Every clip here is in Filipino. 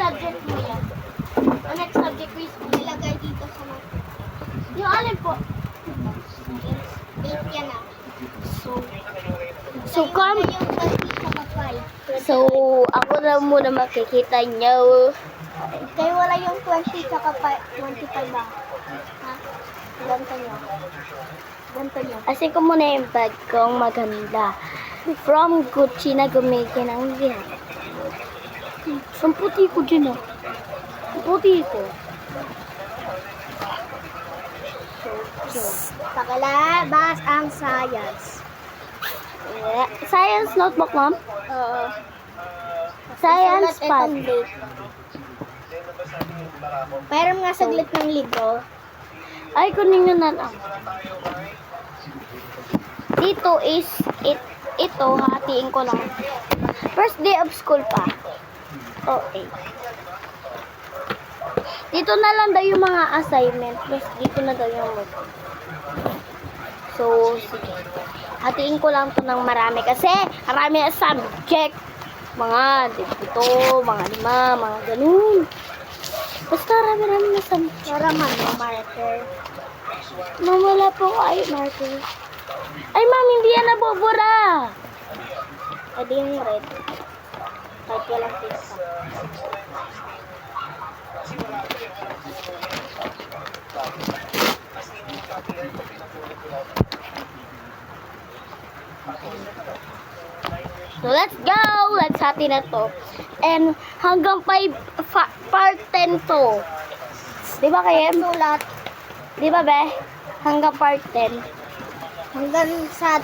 subject mo yan? Ang next subject mo is nilagay dito sa mga. Yung alin po? 8 yan ah. So come. So, ako na muna makikita nyo. Kayo wala yung 20 tsaka 25 ba? Ha? Ganto nyo. Ganto nyo. Asin ko muna yung bag kong maganda. From Gucci na gumigin ang yan. Ang puti ko dyan ah. Ang puti ko. Pakalabas ang science. Yeah. Science notebook, ma'am? Science pad. Mayroon nga saglit ng libro. Ay, kunin nyo na lang. Dito is, ito, hatiin ko lang. First day of school pa. Okay. Dito na lang daw yung mga assignment. Plus, dito na daw yung work. So, sige. Hatiin ko lang to ng marami kasi marami ang subject. Mga dito, mga 5, mga ganun. Basta marami na subject. Para man, marker. Ma'am, wala po ay marker. Ay, ma'am, hindi yan nabubura. Ay, di yung red. Kahit walang pista. So, let's go! Let's hati na to. And hanggang part 10 to. Di ba kayo? Sulat. Di ba, be? Hanggang part 10. Hanggang sa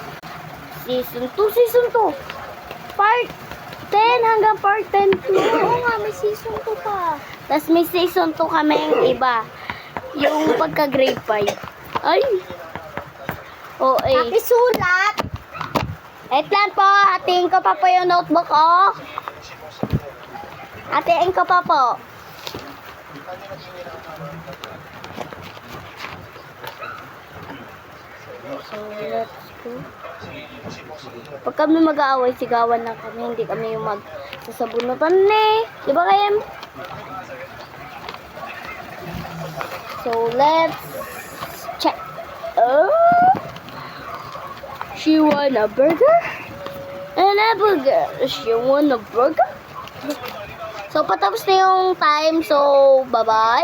season 2. Season 2. Part 10 hanggang part 10 to. Oo nga, may season 2 pa. Tapos may season 2 kami yung iba. Yung pagka grade 5. Ay! Okay. Happy sulat! Wait lang po, hatiin ko pa po yung notebook, oh. Hatiin ko pa po. So, let's go. Pag kami mag-aaway, sigawan lang kami. Hindi kami yung magsasabunutan eh. Di ba kayo? So, let's check. Oh! She want a burger? And a burger. She want a burger? So, patapos na yung time. So, bye-bye.